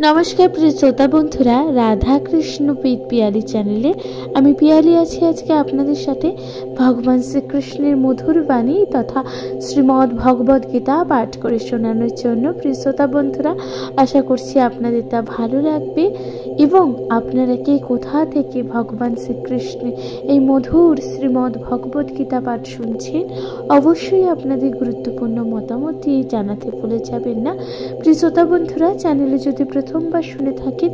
নমস্কার প্রিয় শ্রোতা বন্ধুরা, রাধা কৃষ্ণ পিয়ালি চ্যানেলে আমি পিয়ালি আছি আজকে আপনাদের সাথে ভগবান শ্রীকৃষ্ণের মধুর বাণী তথা শ্রীমদ্ ভগবদ গীতা পাঠ করে শোনানোর জন্য। প্রিয় শ্রোতা বন্ধুরা, আশা করছি আপনাদের তা ভালো লাগবে এবং আপনারা কে কোথা থেকে ভগবান শ্রীকৃষ্ণের এই মধুর শ্রীমদ্ ভগবদ গীতা পাঠ শুনছেন অবশ্যই আপনাদের গুরুত্বপূর্ণ মতামত দিয়ে জানাতে ভুলে যাবেন না। প্রিয় শ্রোতা বন্ধুরা, চ্যানেলে যদি প্রথমবার শুনে থাকেন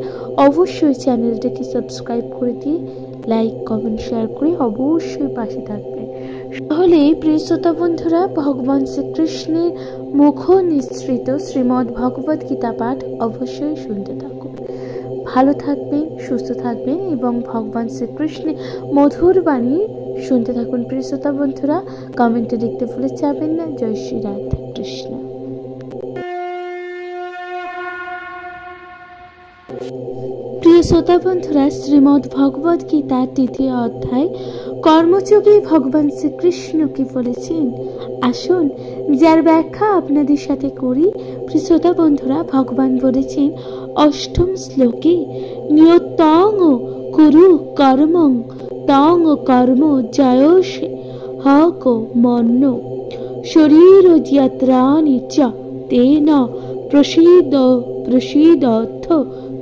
অবশ্যই চ্যানেলটাকে সাবস্ক্রাইব করে দিয়ে লাইক কমেন্ট শেয়ার করে অবশ্যই পাশে থাকবেন। তাহলে প্রিয় শ্রোতা বন্ধুরা, ভগবান শ্রীকৃষ্ণের মুখ নিঃসৃত শ্রীমদ্ ভগবদ গীতা পাঠ অবশ্যই শুনতে থাকুন। ভালো থাকবেন, সুস্থ থাকবেন এবং ভগবান শ্রীকৃষ্ণের মধুর বাণী শুনতে থাকুন। প্রিয় শ্রোতা বন্ধুরা, কমেন্টে লিখতে ভুলে যাবেন না। জয় শ্রী রাধা কৃষ্ণ। প্রিয় শ্রোতা বন্ধুরা, শ্রীমদ্ ভগবদ গীতার ৩য় অধ্যায় কর্মযোগে ভগবান শ্রীকৃষ্ণ কি বলেছেন আসুন যার ব্যাখ্যা আপনাদের সাথে করি। প্রিয় শ্রোতা বন্ধুরা, ভগবান বলেছেন অষ্টম শ্লোকে, নিয়তং কুরু কর্মং তং কর্ম জয়সে হক মন্য শরীর যাত্রানি চ তেন প্রসিদ্ধ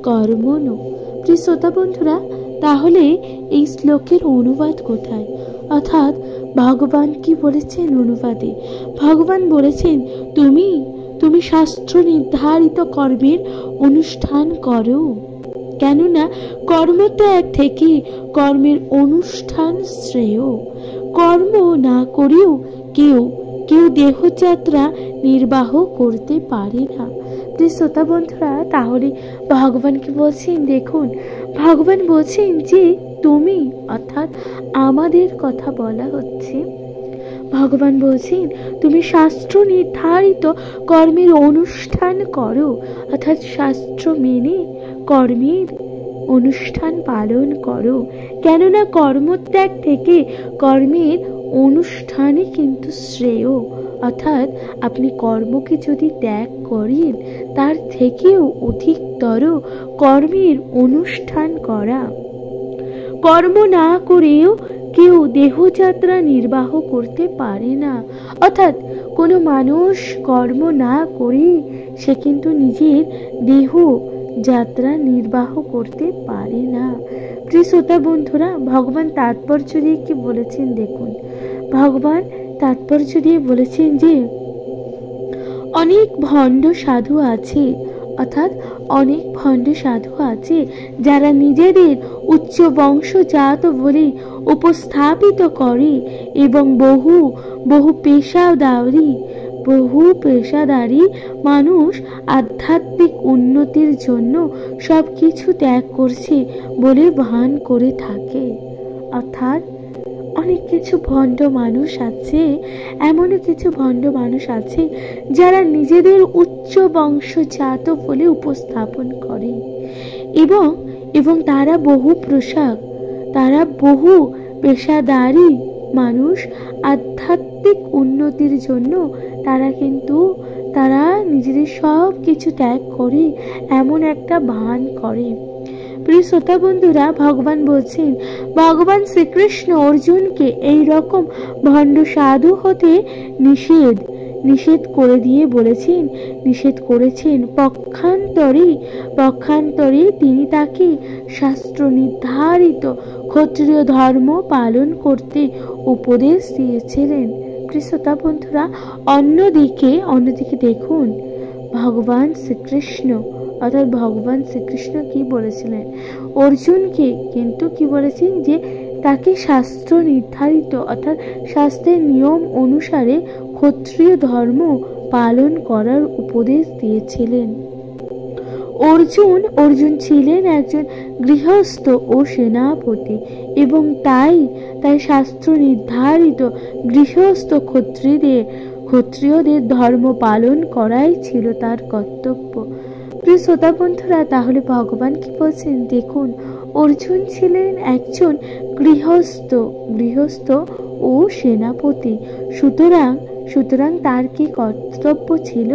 কর্মণ। প্রিয় শ্রোতা বন্ধুরা, তাহলে এই শ্লোকের অনুবাদ কোথায়? অর্থাৎ ভগবান কি বলেছেন অনুবাদে? ভগবান বলেছেন তুমি শাস্ত্র নির্ধারিত কর্মের অনুষ্ঠান করো, কেননা কর্মত্যাগ থেকে কর্মের অনুষ্ঠান শ্রেয়। কর্ম না করেও কেউ দেহযাত্রা নির্বাহ করতে পারে না। প্রিয় শ্রোতা বন্ধুরা, তাহলে ভগবান কি বলছেন? দেখুন, ভগবান বলছেন যে তুমি, অর্থাৎ আমাদের কথা বলা হচ্ছে। ভগবান বলছেন তুমি শাস্ত্র নির্ধারিত কর্মের অনুষ্ঠান করো, অর্থাৎ শাস্ত্র মেনে কর্মের অনুষ্ঠান পালন করো, কেননা কর্মত্যাগ থেকে কর্মের অনুষ্ঠানই কিন্তু শ্রেয়। অর্থাৎ আপনি কর্মকে যদি ত্যাগ করেন তার থেকেও অধিকতর কর্মের অনুষ্ঠান করা। কর্ম না করেও কেউ দেহযাত্রা নির্বাহ করতে পারে না। অর্থাৎ কোনো মানুষ কর্ম না করে সে কিন্তু নিজের দেহ যাত্রা নির্বাহ করতে পারে না। প্রিয় শ্রোতা বন্ধুরা, ভগবান তাৎপর্য দিয়ে কি বলেছেন দেখুন। ভগবান তাৎপর্য দিয়ে বলেছেন যে অনেক ভণ্ড সাধু আছে, অর্থাৎ অনেক ভণ্ড সাধু আছে যারা নিজেদের উচ্চ বংশজাত বলে উপস্থাপিত করে এবং বহু পেশাদারী মানুষ আধ্যাত্মিক উন্নতির জন্য সব কিছু ত্যাগ করছে বলে ভান করে থাকে। অর্থাৎ অনেক কিছু ভণ্ড মানুষ আছে, এমনও কিছু ভণ্ড মানুষ আছে যারা নিজেদের উচ্চ বংশজাত বলে উপস্থাপন করে এবং তারা বহু পেশাদারী মানুষ আধ্যাত্মিক উন্নতির জন্য তারা নিজেদের সব কিছু ত্যাগ করে এমন একটা ভান করে। প্রিয় শ্রোতা বন্ধুরা, ভগবান বলছেন ভগবান শ্রীকৃষ্ণ অর্জুনকে এই রকম ভণ্ড সাধু হতে নিষেধ করেছেন। পক্ষান্তরে তিনি তাকে শাস্ত্র নির্ধারিত ক্ষত্রিয় ধর্ম পালন করতে উপদেশ দিয়েছিলেন। প্রিয় শ্রোতা বন্ধুরা, অন্যদিকে দেখুন ভগবান শ্রীকৃষ্ণ কি বলেছিলেন অর্জুনকে? কিন্তু কি বলেছেন যে তাকে শাস্ত্র নির্ধারিত অর্থাৎ শাস্ত্রের নিয়ম অনুসারে ক্ষত্রিয় ধর্ম পালন করার উপদেশ দিয়েছিলেন। অর্জুন ছিলেন একজন গৃহস্থ ও সেনাপতি এবং তাই শাস্ত্র নির্ধারিত গৃহস্থ ক্ষত্রিয়দের ধর্ম পালন করাই ছিল তার কর্তব্য। প্রিয় শ্রোতা বন্ধুরা, তাহলে ভগবান কি বলছেন দেখুন, অর্জুন ছিলেন একজন গৃহস্থ ও সেনাপতি, সুতরাং সুতরাং তার কি কর্তব্য ছিল?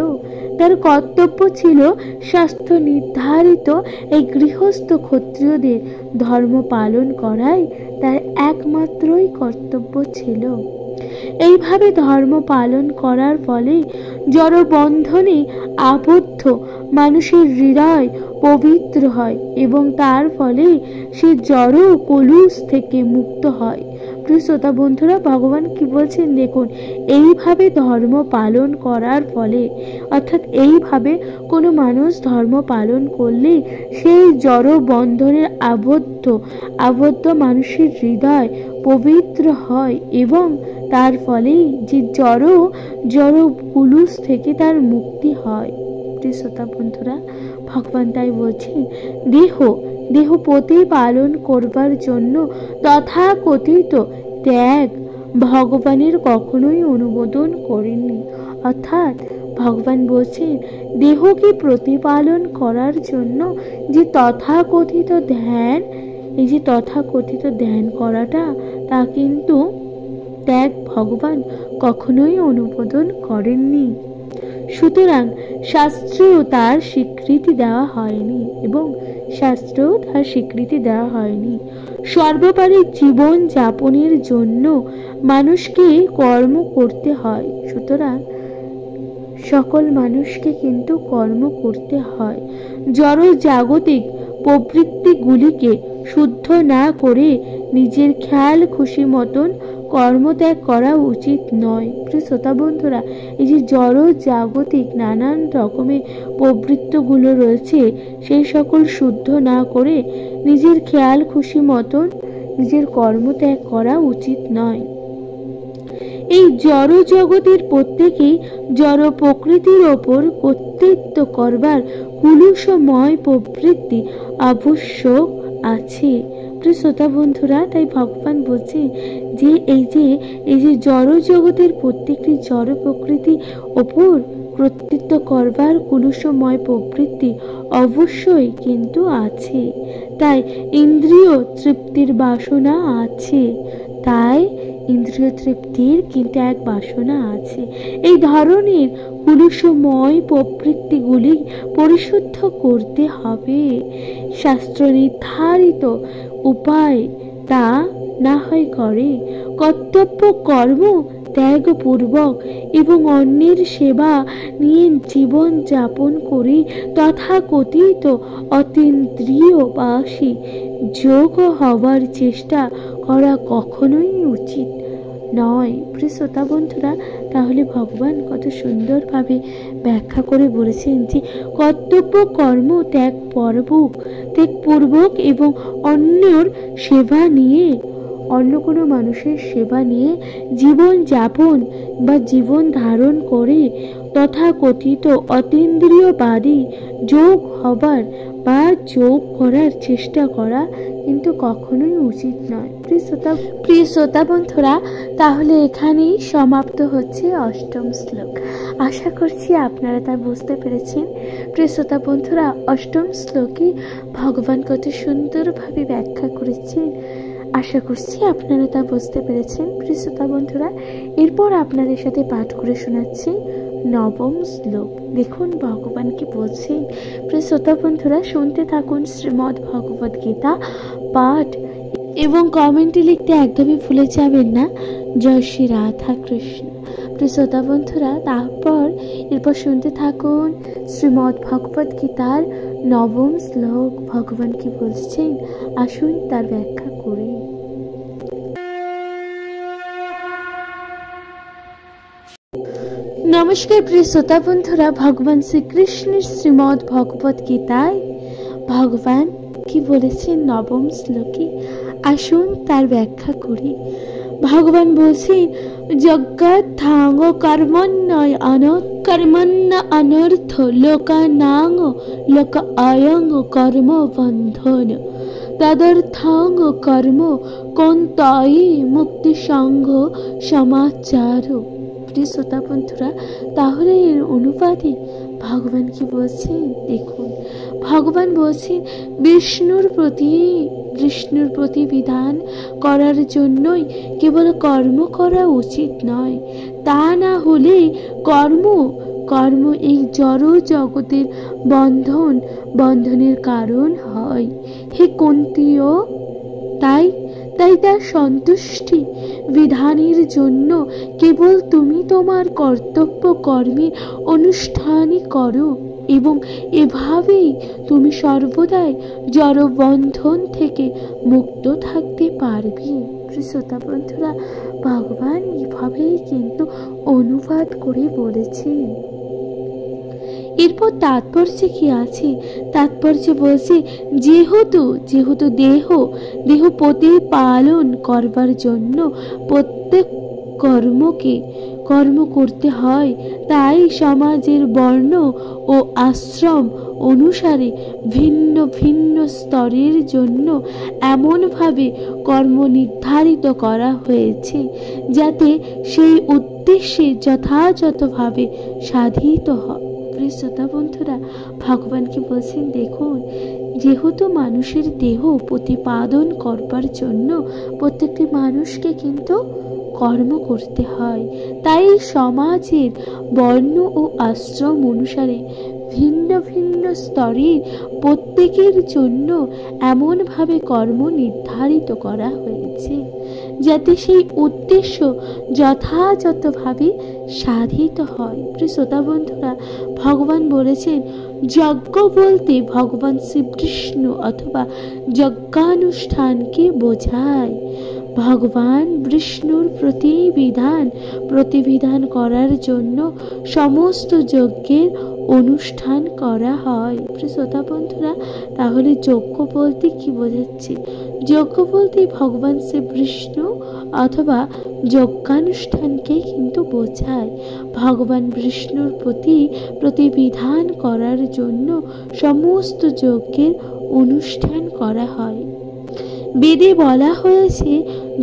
তার কর্তব্য ছিল শাস্ত্র নির্ধারিত এই গৃহস্থ ক্ষত্রিয়দের ধর্ম পালন করাই তার একমাত্রই কর্তব্য ছিল। এইভাবে ধর্ম পালন করার ফলে জড় বন্ধনে আবদ্ধ মানুষের হৃদয় পবিত্র হয় এবং তার ফলে সে জড় কলুষ থেকে মুক্ত হয়। প্রিয় শ্রোতা বন্ধুরা, ভগবান কি বলছেন দেখুন, এইভাবে ধর্ম পালন করার ফলে, অর্থাৎ এইভাবে কোনো মানুষ ধর্ম পালন করলে সেই জড় বন্ধনে আবদ্ধ মানুষের হৃদয় পবিত্র হয় এবং তার ফলে যে জড় কুলুষ থেকে তার মুক্তি হয়। প্রিয় শ্রোতা বন্ধুরা, ভগবান তাই বলছেন দেহ প্রতিপালন করবার জন্য তথাকথিত ত্যাগ ভগবানের কখনোই অনুমোদন করেননি। অর্থাৎ ভগবান বলছেন দেহকে প্রতিপালন করার জন্য যে তথাকথিত ধ্যান, এই যে তথাকথিত ধ্যান করাটা, তা কিন্তু ত্যাগ ভগবান কখনোই অনুমোদন করেননি। সুতরাং শাস্ত্রেও তার স্বীকৃতি দেওয়া হয়নি সর্বোপরি জীবন যাপনের জন্য মানুষকে কর্ম করতে হয়। সুতরাং সকল মানুষকে কিন্তু কর্ম করতে হয়। জড় জাগতিক প্রবৃত্তিগুলিকে শুদ্ধ না করে নিজের খেয়াল খুশি মতন কর্মত্যাগ করা উচিত নয়। প্রিয় শ্রোতা বন্ধুরা, এই যে জড় জাগতিক নানান রকমের প্রবৃত্তিগুলো রয়েছে, সেই সকল শুদ্ধ না করে নিজের খেয়াল খুশি মতন নিজের কর্মত্যাগ করা উচিত নয়। এই জড় জগতের প্রত্যেকেই জড় প্রকৃতির ওপর কর্তৃত্ব করবার কুলুষময় প্রবৃত্তি আবশ্যক আছে। প্রিয় শ্রোতা বন্ধুরা, তাই ভগবান বলছে যে এই যে জড় জগতের প্রত্যেকটি জড় প্রকৃতির ওপর কর্তৃত্ব করবার কুলুষময় প্রবৃত্তি অবশ্যই কিন্তু আছে। তাই ইন্দ্রিয় তৃপ্তির বাসনা আছে, ইন্দ্রিয় তৃপ্তির কিন্তু এক বাসনা আছে। এই ধরনের কুলুষময় প্রবৃত্তিগুলি পরিশুদ্ধ করতে হবে। শাস্ত্র নির্ধারিত উপায় তা না হয় করে কর্তব্য কর্ম ত্যাগপূর্বক এবং অন্যের সেবা নিয়ে জীবন যাপন করে তথাকথিত অতীন্দ্রিয়বাসী যোগ হওয়ার চেষ্টা করা কখনোই উচিত নয়। প্রিয় শ্রোতা বন্ধুরা, তাহলে ভগবান কত সুন্দরভাবে ব্যাখ্যা করে বলেছেন যে কর্তব্য কর্ম ত্যাগপূর্বক এবং অন্য কোনো মানুষের সেবা নিয়ে জীবন যাপন বা জীবন ধারণ করে তথাকথিত অতীন্দ্রিয়বাদী যোগ হবার বা যোগ করার চেষ্টা করা কিন্তু কখনোই উচিত নয়। প্রিয় শ্রোতা বন্ধুরা, তাহলে এখানেই সমাপ্ত হচ্ছে অষ্টম শ্লোক। আশা করছি আপনারা তা বুঝতে পেরেছেন। প্রিয় শ্রোতা বন্ধুরা, অষ্টম শ্লোকে ভগবান কত সুন্দরভাবে ব্যাখ্যা করেছেন। আশা করছি আপনারা তা বুঝতে পেরেছেন। প্রিয় শ্রোতা বন্ধুরা, এরপর আপনাদের সাথে পাঠ করে শোনাচ্ছি নবম শ্লোক। দেখুন ভগবান কি বলছেন। প্রিয় শ্রোতা বন্ধুরা, শুনতে থাকুন শ্রীমদ্ ভগবদ গীতা পাঠ এবং কমেন্টে লিখতে একদমই ভুলে যাবেন না জয় শ্রী রাধা কৃষ্ণ। প্রিয় শ্রোতা বন্ধুরা, এরপর শুনতে থাকুন শ্রীমদ্ ভগবদ গীতার নবম শ্লোক। ভগবান কি বলছেন, আসুন তার ব্যাখ্যা করি। নমস্কার প্রিয় শ্রোতা বন্ধুরা, ভগবান শ্রীকৃষ্ণের শ্রীমদ্ ভগবদ গীতায় ভগবান কি বলেছেন নবম শ্লোকে, আসুন তার ব্যাখ্যা করি। ভগবান বলছেন জগৎথাঙ্গ কর্মণ্য অনর্থ লোকানাং লোক অয়ং কর্ম বন্ধন তদর্থাঙ্গ কর্ম কন্তয়ী মুক্তি সংঘ সমাচার। প্রিয় শ্রোতা বন্ধুরা, তাহলে এর অনুপাতে ভগবান কি বলছেন দেখুন। ভগবান বলছেন বিষ্ণুর প্রতি বিধান করার জন্যই কেবল কর্ম করা উচিত নয়, তা না হলে কর্ম কর্ম এই জড় জগতের বন্ধনের কারণ হয়। হে কুন্তীয়, তাই তার সন্তুষ্টি বিধানের জন্য কেবল তুমি তোমার কর্তব্য কর্মের অনুষ্ঠানই করো, এবং এভাবেই তুমি সর্বদাই জড় বন্ধন থেকে মুক্ত থাকতে পারবে। শ্রোতা বন্ধুরা, ভগবান এভাবেই কিন্তু অনুবাদ করে বলেছেন। এরপর তাৎপর্য কি আছে? তাৎপর্য বলছে, যেহেতু দেহ প্রতিপালন করবার জন্য প্রত্যেক কর্ম করতে হয়, তাই সমাজের বর্ণ ও আশ্রম অনুসারে ভিন্ন ভিন্ন স্তরের জন্য এমনভাবে কর্ম নির্ধারিত করা হয়েছে যাতে সেই উদ্দেশ্যে যথাযথভাবে সাধিত হয়। শ্রোতা বন্ধুরা, ভগবান কি বলছেন দেখুন, যেহেতু মানুষের দেহ প্রতিপাদন করবার জন্য প্রত্যেকটি মানুষকে কিন্তু কর্ম করতে হয়, তাই সমাজের বর্ণ ও আশ্রম অনুসারে ভিন্ন ভিন্ন স্তরের প্রত্যেকের জন্য এমনভাবে কর্ম নির্ধারিত করা হয়েছে যাতে সেই উদ্দেশ্য যথাযথভাবে সাধিত হয়। শ্রোতা বন্ধুরা, ভগবান বলেছেন, যজ্ঞ বলতে ভগবান শ্রীকৃষ্ণ অথবা যজ্ঞানুষ্ঠানকে বোঝায়। ভগবান বিষ্ণুর প্রতিবিধান করার জন্য সমস্ত যজ্ঞের অনুষ্ঠান করা হয়। শ্রোতা বন্ধুরা, তাহলে যজ্ঞ বলতে কি বোঝাচ্ছে? যজ্ঞ বলতে ভগবান শ্রী বিষ্ণু অথবা যজ্ঞানুষ্ঠানকে কিন্তু বোঝায়। ভগবান বিষ্ণুর প্রতিবিধান করার জন্য সমস্ত যজ্ঞের অনুষ্ঠান করা হয়। বেদে বলা হয়েছে,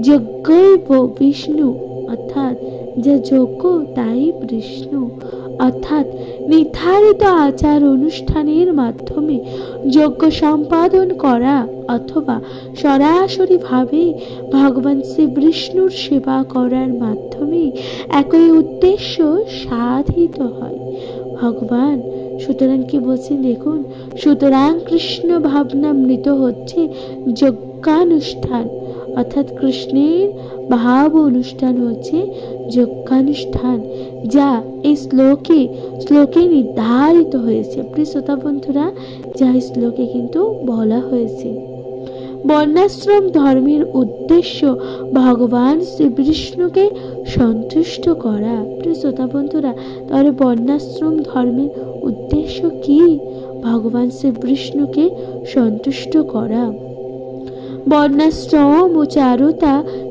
যজ্ঞৈব বিষ্ণু, অর্থাৎ যা যজ্ঞ তাই বিষ্ণু। অর্থাৎ নির্ধারিত আচার অনুষ্ঠানের মাধ্যমে যজ্ঞ সম্পাদন করা অথবা সরাসরি ভাবে ভগবান শ্রী বিষ্ণুর সেবা করার মাধ্যমে একই উদ্দেশ্য সাধিত হয়। ভগবান সুতরাং কি বলছেন দেখুন, সুতরাং কৃষ্ণ ভাবনামৃত হচ্ছে যজ্ঞানুষ্ঠান, অর্থাৎ কৃষ্ণের ভাব অনুষ্ঠান হচ্ছে যজ্ঞানুষ্ঠান, যা এই শ্লোকে নির্ধারিত হয়েছে। প্রিয় শ্রোতা বন্ধুরা, যা এই শ্লোকে কিন্তু বলা হয়েছে। বর্ণাশ্রম ধর্মের উদ্দেশ্য ভগবান শ্রীবিষ্ণুকে সন্তুষ্ট করা। প্রিয় শ্রোতা বন্ধুরা, তাহলে বর্ণাশ্রম ধর্মের উদ্দেশ্য কি? ভগবান শ্রীবিষ্ণুকে সন্তুষ্ট করা। বর্ণাশ্রম ও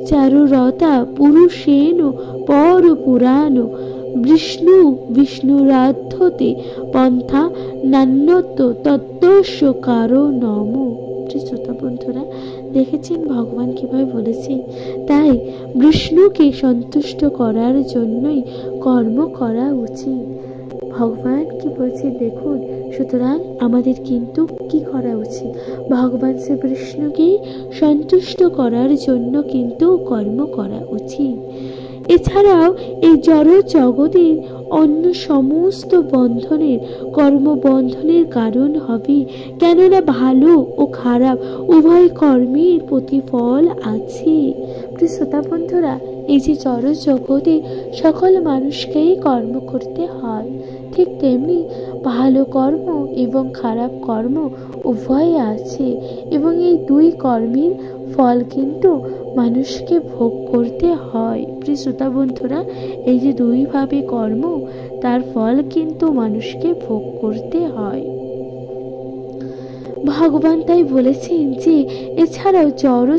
চারুরতা পুরুষেন পর পুরাণ বিষ্ণুরাধ্যতে পন্থা নান্যত তত্ত্বস্য কারণম। শ্রোতা বন্ধুরা, দেখেছেন ভগবান কিভাবে বলেছেন? তাই বিষ্ণুকে সন্তুষ্ট করার জন্যই কর্ম করা উচিত। ভগবান কি বলছে দেখুন, সুতরাং আমাদের কিন্তু কি করা উচিত? ভগবান শ্রী বিষ্ণুকে সন্তুষ্ট করার জন্য কিন্তু কর্ম করা উচিত। এছাড়াও এই জড় জগতের অন্য সমস্ত কর্মবন্ধনের কারণ হবে, কেননা ভালো ও খারাপ উভয় কর্মের প্রতিফল আছে। শ্রোতা বন্ধুরা, এই যে জড় জগতে সকল মানুষকেই কর্ম করতে হয়, ঠিক তেমনি ভালো কর্ম এবং খারাপ কর্ম উভয় আছে, এবং এই দুই কর্মের ফল কিন্তু মানুষকে ভোগ করতে হয়। প্রিয় শ্রোতা বন্ধুরা, এই যে দুইভাবে কর্ম, তার ফল কিন্তু মানুষকে ভোগ করতে হয়। ভগবান তাই বলেছেন যে এছাড়াও জড়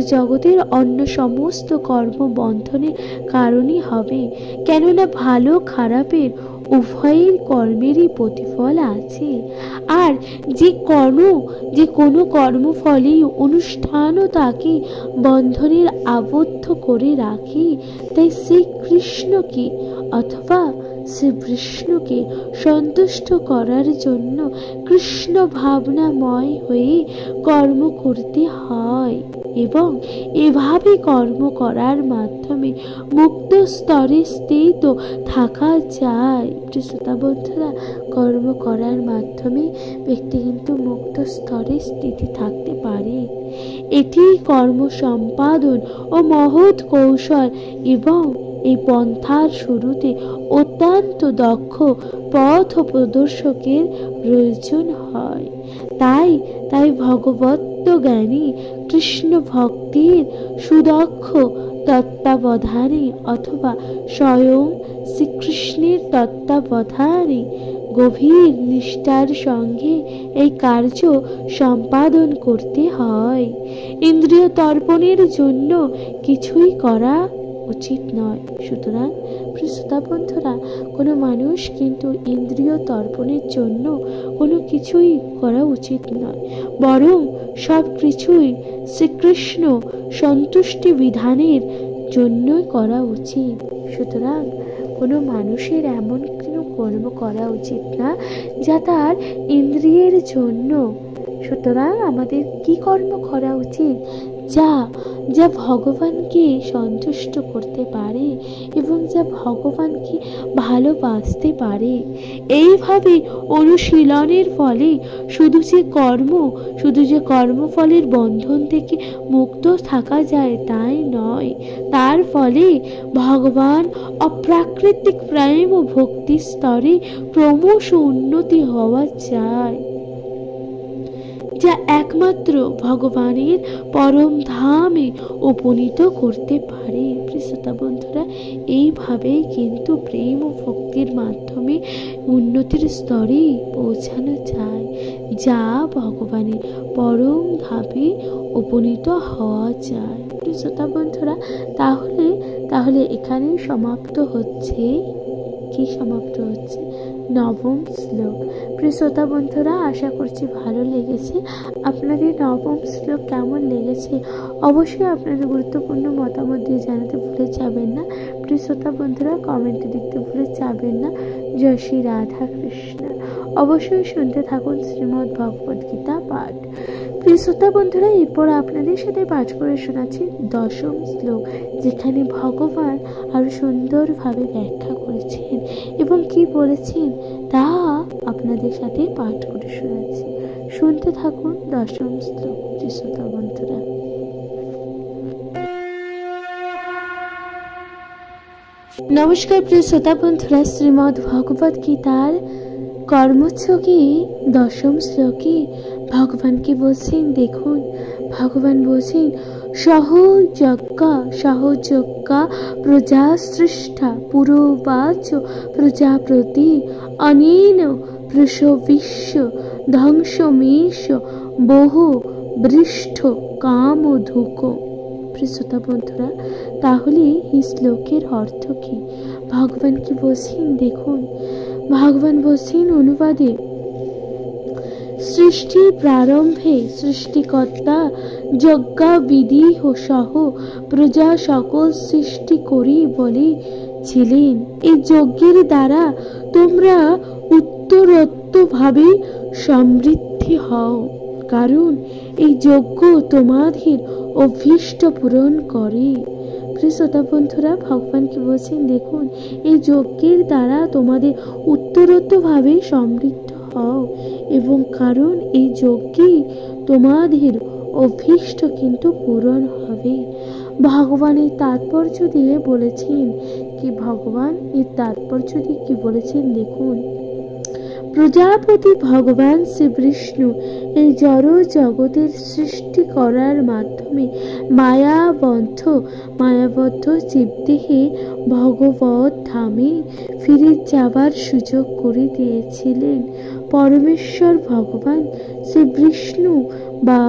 জগতের অন্য সমস্ত কর্মবন্ধনের কারণই হবে, কেননা ভালো খারাপের উভয়ের কর্মেরই প্রতিফল আছে। আর যে কোনো কর্মফলেই অনুষ্ঠানও তাকে বন্ধনের আবদ্ধ করে রাখে। তাই শ্রীকৃষ্ণকে অথবা শ্রীবিষ্ণুকে সন্তুষ্ট করার জন্য কৃষ্ণ ভাবনাময় হয়ে কর্ম করতে হয়। এবং এভাবে কর্ম করার মাধ্যমে মুক্ত স্তরে স্থিত থাকা যায়। শ্রোতা বন্ধুরা, কর্ম করার মাধ্যমে ব্যক্তি কিন্তু মুক্ত স্তরে স্থিতি থাকতে পারে। এটি কর্ম সম্পাদন ও মহৎ কৌশল এবং এই পন্থার শুরুতে অত্যন্ত দক্ষ পথ প্রদর্শকের প্রয়োজন হয়। তাই ভগবত জ্ঞানী কৃষ্ণ ভক্তির সুদক্ষ তত্ত্বাবধানে অথবা স্বয়ং শ্রীকৃষ্ণের তত্ত্বাবধানে গভীর নিষ্ঠার সঙ্গে এই কার্য সম্পাদন করতে হয়। ইন্দ্রিয় তর্পণের জন্য কিছুই করা উচিত নয়। সুতরাং শ্রোতা বন্ধুরা, কোনো মানুষ কিন্তু ইন্দ্রিয় তর্পণের জন্য কোনো কিছুই করা উচিত নয়, বরং সব কিছুই শ্রীকৃষ্ণ সন্তুষ্টি বিধানের জন্যই করা উচিত। সুতরাং কোনো মানুষের এমন কোনো কর্ম করা উচিত না যা তার ইন্দ্রিয়ের জন্য। সুতরাং আমাদের কি কর্ম করা উচিত? যা ভগবানকে সন্তুষ্ট করতে পারে এবং যা ভগবানকে ভালোবাসতে পারে। এইভাবে অনুশীলনের ফলে শুধু যে কর্মফলের বন্ধন থেকে মুক্ত থাকা যায় তাই নয়, তার ফলে ভগবান অপ্রাকৃতিক প্রেম ও ভক্তি স্তরে ক্রমশ উন্নতি হওয়া যায়, যা একমাত্র ভগবানের পরম ধামে উপনীত করতে পারে। শ্রোতা বন্ধুরা, এইভাবেই কিন্তু প্রেম ও ভক্তির মাধ্যমে উন্নতির স্তরে পৌঁছানো যায়, যা ভগবানের পরম ধামে উপনীত হওয়া যায়। শ্রোতা বন্ধুরা, তাহলে এখানেই সমাপ্ত হচ্ছে নবম শ্লোক। প্রিয় শ্রোতা বন্ধুরা, আশা করছি ভালো লেগেছে। আপনাদের নবম শ্লোক কেমন লেগেছে অবশ্যই আপনাদের গুরুত্বপূর্ণ মতামত দিয়ে জানাতে ভুলে যাবেন না। প্রিয় শ্রোতা বন্ধুরা, কমেন্টে লিখতে ভুলে যাবেন না। জয় শ্রী রাধা কৃষ্ণ। অবশ্যই শুনতে থাকুন শ্রীমদ্ ভগবদ গীতা পাঠ। প্রিয় শ্রোতা বন্ধুরা, এরপর আপনাদের সাথে পাঠ করে শোনাচ্ছি দশম শ্লোক, যেখানে ভগবান আরো সুন্দরভাবে ব্যাখ্যা করেছেন এবং কি বলেছেন তা আপনাদের সাথে পাঠ করে শোনাচ্ছি। শুনতে থাকুন দশম শ্লোক। প্রিয় শ্রোতা বন্ধুরা, নমস্কার। প্রিয় শ্রোতা বন্ধুরা, শ্রীমদ্ ভগবদ গীতার কর্মযোগী দশম শ্লোকে ভগবান কি বলছেন দেখুন। ভগবান বলছেন, সহযজ্ঞা প্রজা সৃষ্টা পুরোবাচ প্রজাপতি অনেন প্রসবিষ্য ধ্বংসমেষ বহু বৃষ্ঠ কামধুক। শ্রোতা বন্ধুরা, তাহলে এই শ্লোকের অর্থ কি? ভগবান কি বলছেন দেখুন। ভগবান বলছেন অনুবাদে, সৃষ্টি প্রারম্ভে সৃষ্টিকর্তা যজ্ঞাবিধি সহ প্রজা সকল সৃষ্টি করি বলেছিলেন, এই যজ্ঞের দ্বারা তোমরা উত্তরোত্তরভাবে সমৃদ্ধি হও, কারণ এই যজ্ঞ তোমাদের অভীষ্ট পূরণ করে। শ্রোতা বন্ধুরা, ভগবান কি বলছেন দেখুন, এই যজ্ঞের দ্বারা তোমাদের উত্তরোত্তরভাবে সমৃদ্ধ হও, এবং কারণ এই যজ্ঞে তোমাদের অভীষ্ট কিন্তু পূরণ হবে। ভগবানের তাৎপর্য দিয়ে বলেছেন কি, ভগবান এর তাৎপর্য দিয়ে কি বলেছেন দেখুন। প্রজাপতি ভগবান শ্রীবিষ্ণু এই জড় জগতের সৃষ্টি করার মাধ্যমে মায়াবদ্ধ জীবদেহে ভগবত ধামে ফিরে যাবার সুযোগ করে দিয়েছিলেন। পরমেশ্বর ভগবান শ্রীবিষ্ণু বা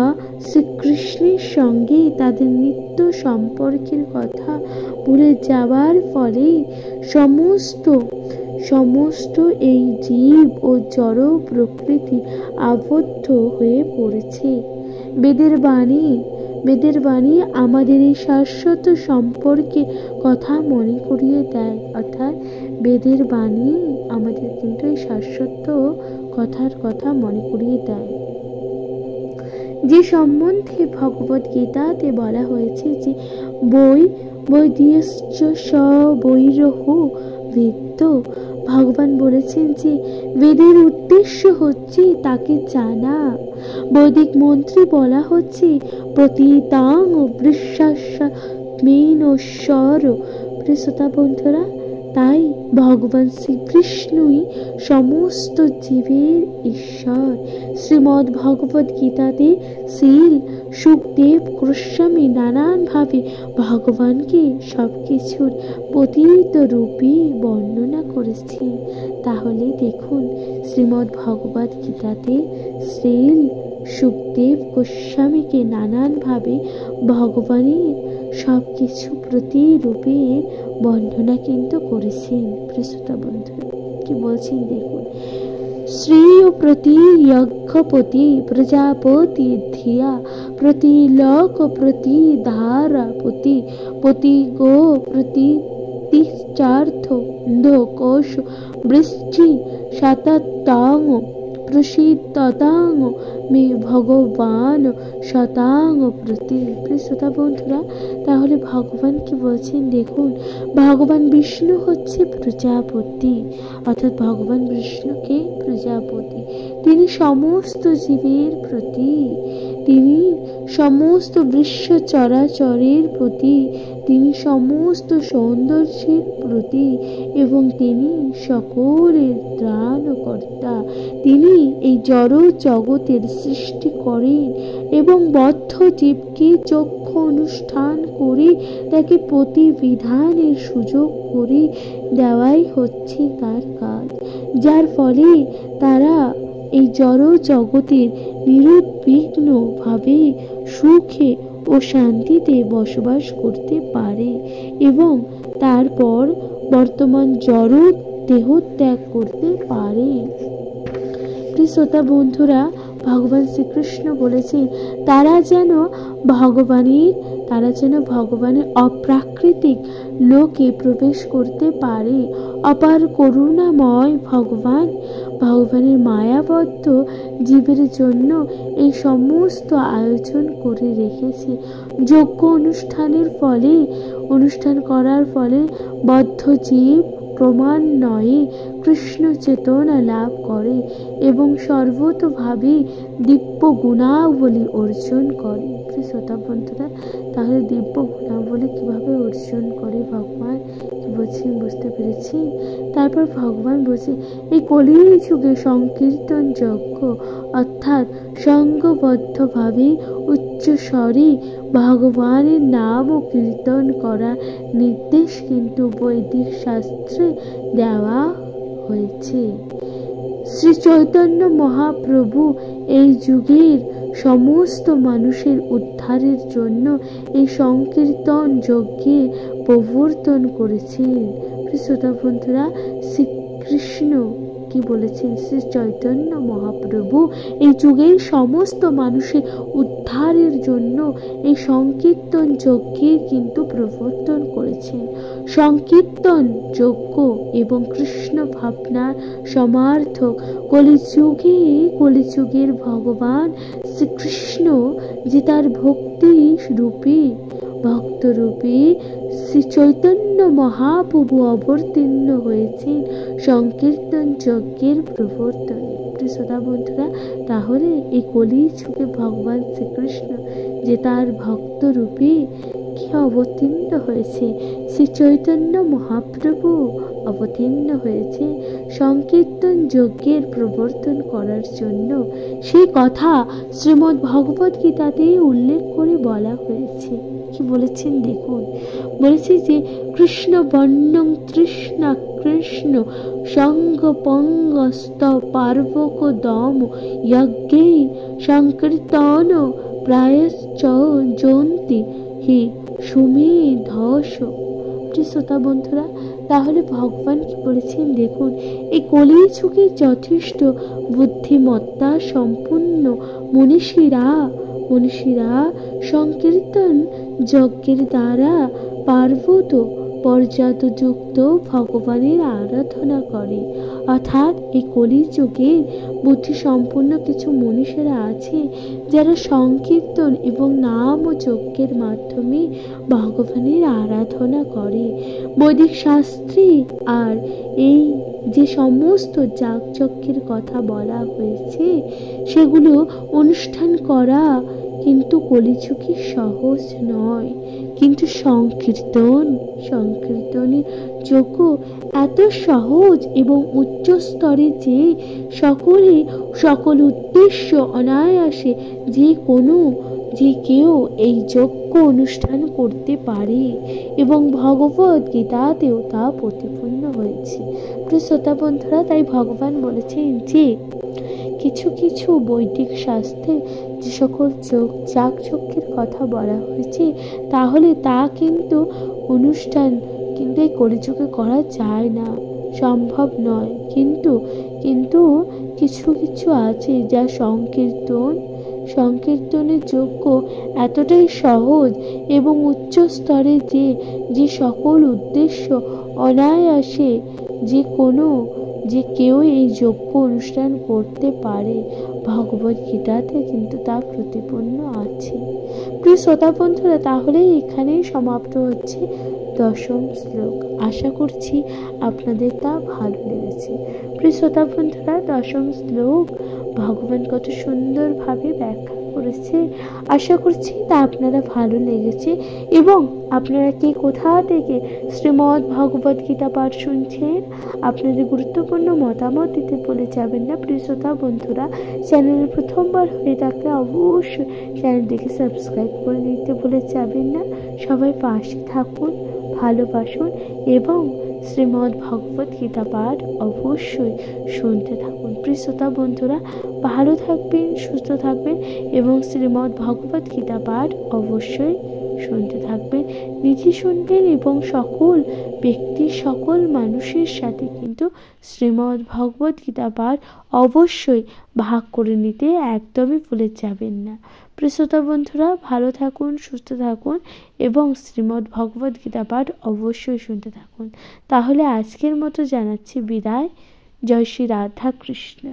শ্রীকৃষ্ণের সঙ্গে তাদের নিত্য সম্পর্কের কথা ভুলে যাবার ফলে সমস্ত এই জীব ও জড় প্রকৃতি আবদ্ধ হয়ে পড়েছে। বেদের বাণী আমাদের এই শাশ্বত সম্পর্কে কথা মনে করিয়ে দেয়। অর্থাৎ বেদের বাণী আমাদের কিন্তু এই শাশ্বত কথা মনে করিয়ে দেয়। যে সম্বন্ধে ভগবদ গীতাতে বলা হয়েছে যে বৈদ্যশ্চ স বৈরহ বেদ। ভগবান বলেছেন যে বেদের উদ্দেশ্য হচ্ছে তাকে জানা। বৈদিক মন্ত্রে বলা হচ্ছে প্রতীতাং বৃষাস্মেনশ্বর। প্রিয় শ্রোতা বন্ধুরা, তাই ভগবান শ্রীকৃষ্ণই সমস্ত জীবের ঈশ্বর। শ্রীমদ্ ভগবদ গীতাতে শ্রীল সুখদেব গোস্বামী নানানভাবে ভগবানকে সবকিছুর প্রতীত রূপে বর্ণনা করেছেন। তাহলে দেখুন, শ্রীমদ্ ভগবদ গীতাতে শ্রীল সুখদেব গোস্বামীকে নানানভাবে ভগবানের সবকিছু প্রতিরূপে বর্ণনা কিন্তু করেছেন। প্রিয় বন্ধুরা, কি বলছেন দেখুন, শ্রেয় প্রতি যজ্ঞপতি প্রজাপতি ধিয়া প্রতি লোক প্রতি ধারাপতি প্রতি গো প্রতি তিশ্চার্থ কোশ বৃষ্টি শততাং প্রসিদ্ধতাং মে ভগবান শতাং প্রতি। শ্রোতা বন্ধুরা, তাহলে ভগবান কি বলছেন দেখুন, ভগবান বিষ্ণু হচ্ছে প্রজাপতি, অর্থাৎ ভগবান বিষ্ণুকে প্রজাপতি। তিনি সমস্ত জীবের প্রতি, তিনি সমস্ত বিশ্ব চরাচরের প্রতি, তিনি সমস্ত সৌন্দর্যের প্রতি এবং তিনি সকলের ত্রাণকর্তা। তিনি এই জড় জগতের সৃষ্টি করেন এবং বদ্ধ জীবকে চক্ষু অনুষ্ঠান করে তাকে প্রতিবিধানের সুযোগ করে দেওয়াই হচ্ছে তার কাজ, যার ফলে তারা এই জড় জগতের নিরুদ্বিগ্নভাবে সুখে ও শান্তিতে বসবাস করতে পারে এবং তারপর বর্তমান জড় দেহ ত্যাগ করতে পারে। শ্রোতা বন্ধুরা, ভগবান শ্রীকৃষ্ণ বলেছেন তারা যেন ভগবানের অপ্রাকৃতিক লোকে প্রবেশ করতে পারে। অপার করুণাময় ভগবানের মায়াবদ্ধ জীবের জন্য এই সমস্ত আয়োজন করে রেখেছে। যজ্ঞ অনুষ্ঠান করার ফলে বদ্ধ জীব ক্রমান্বয়ে কৃষ্ণ চেতনা লাভ করে এবং সর্বতোভাবে দিব্য গুণাবলী অর্জন করে। শ্রোতা বন্ধুরা, তাহলে দিব্য গুণাবলী কিভাবে অর্জন করে ভগবান কি বলছেন বুঝতে পেরেছি। তারপর ভগবান বলছে এই কলির যুগে সংকীর্তন যজ্ঞ অর্থাৎ সঙ্গবদ্ধভাবে উচ্চ স্বরে ভগবানের নাম ও কীর্তন করার নির্দেশ কিন্তু বৈদিক শাস্ত্রে দেওয়া হয়েছে। শ্রী চৈতন্য মহাপ্রভু এই যুগের সমস্ত মানুষের উদ্ধারের জন্য এই সংকীর্তন যজ্ঞের প্রবর্তন করেছেন। শ্রোতা বন্ধুরা, শ্রীকৃষ্ণ কি বলেছেন, শ্রী চৈতন্য মহাপ্রভু এই যুগের সমস্ত মানুষের উদ্ধারের জন্য এই সংকীর্তন যজ্ঞের কিন্তু প্রবর্তন করেছেন। সংকীর্তন যজ্ঞ এবং কৃষ্ণ ভাবনার সমার্থক কলিযুগের ভগবান শ্রীকৃষ্ণ যে তার ভক্তরূপে শ্রী চৈতন্য মহাপ্রভু অবতীর্ণ হয়েছেন সংকীর্তন যজ্ঞের প্রবর্তনে। শ্রোতা বন্ধুরা, তাহলে এই কলিযুগে ভগবান শ্রীকৃষ্ণ যে তার ভক্তরূপে কি অবতীর্ণ হয়েছে, শ্রী চৈতন্য মহাপ্রভু অবতীর্ণ হয়েছে সংকীর্তন যজ্ঞের প্রবর্তন করার জন্য। সেই কথা শ্রীমদ্ ভগবদ গীতাতে উল্লেখ করে বলা হয়েছে। কি বলেছেন দেখুন, বলেছে যে কৃষ্ণ বর্ণং তৃষ্ণা কৃষ্ণ সঙ্গপঙ্গস্ত পার্বক দম যজ্ঞে সংকীর্তন প্রায়শ্চ জন্তি হি সুমেধস। শ্রোতা বন্ধুরা, তাহলে ভগবান কি বলেছেন দেখুন, এই কলিযুগে যথেষ্ট বুদ্ধিমত্তা সম্পন্ন মনীষীরা সংকীর্তন যজ্ঞের দ্বারা পর্যাপ্ত ভগবানের আরাধনা করে, অর্থাৎ এই কলিযুগে বুদ্ধি সম্পন্ন কিছু মনীষীরা আছে যারা সংকীর্তন এবং নাম ও যজ্ঞের মাধ্যমে ভগবানের আরাধনা করে। বৈদিক শাস্ত্রে আর এই যে সমস্ত যাগযজ্ঞের কথা বলা হয়েছে সেগুলো অনুষ্ঠান করা কিন্তু কলিযুগে সহজ নয়। কিন্তু সংকীর্তনের যজ্ঞ এত সহজ এবং উচ্চ স্তরে যে সকল উদ্দেশ্য অনায়াসে যে কেউ এই যজ্ঞ অনুষ্ঠান করতে পারে এবং ভগবদ গীতাতেও তা প্রতিপন্ন হয়েছে। শ্রোতা বন্ধুরা, তাই ভগবান বলেছেন যে কিছু কিছু বৈদিক শাস্ত্রে যে সকল যাগযজ্ঞের কথা বলা হয়েছে তাহলে তা কিন্তু অনুষ্ঠান কিন্তু এই কলিযুগে করা যায় না, সম্ভব নয়। কিন্তু কিছু কিছু আছে যা সংকীর্তনের যজ্ঞ এতটাই সহজ এবং উচ্চ স্তরে যে সকল উদ্দেশ্য অনায়াসে যে কেউ এই যজ্ঞ অনুষ্ঠান করতে পারে। ভগবদ গীতাতে কিন্তু তা প্রতিপন্ন আছে। প্রিয় শ্রোতা বন্ধুরা, তাহলে এখানেই সমাপ্ত হচ্ছে 10ম শ্লোক। আশা করছি আপনাদের তা ভালো লেগেছে। প্রিয় শ্রোতা বন্ধুরা, 10ম শ্লোক ভগবান কত সুন্দরভাবে ব্যাখ্যা করেছে। আশা করছি তা আপনারা ভালো লেগেছে এবং আপনারা কে কোথা থেকে শ্রীমদ্ ভগবদ গীতা পাঠ শুনছেন আপনাদের গুরুত্বপূর্ণ মতামত দিতে ভুলে যাবেন না। প্রিয় শ্রোতা বন্ধুরা, চ্যানেলে প্রথমবার হয়ে থাকলে অবশ্যই চ্যানেলটিকে সাবস্ক্রাইব করে দিতে ভুলে যাবেন না। সবাই পাশে থাকুন, ভালোবাসুন এবং শ্রীমদ্ ভগবদ গীতা পাঠ অবশ্যই শুনতে থাকুন। প্রিয় শ্রোতা বন্ধুরা, ভালো থাকবেন, সুস্থ থাকবেন এবং শ্রীমদ্ ভগবদ গীতা পাঠ অবশ্যই শুনতে থাকবেন। নিজে শুনবেন এবং সকল মানুষের সাথে কিন্তু শ্রীমদ্ ভগবদ গীতা পাঠ অবশ্যই ভাগ করে নিতে একদমই ভুলে যাবেন না। প্রিয় শ্রোতা বন্ধুরা, ভালো থাকুন, সুস্থ থাকুন এবং শ্রীমদ্ ভগবদ গীতা পাঠ অবশ্যই শুনতে থাকুন। তাহলে আজকের মতো জানাচ্ছি বিদায়। জয় শ্রী রাধা কৃষ্ণ।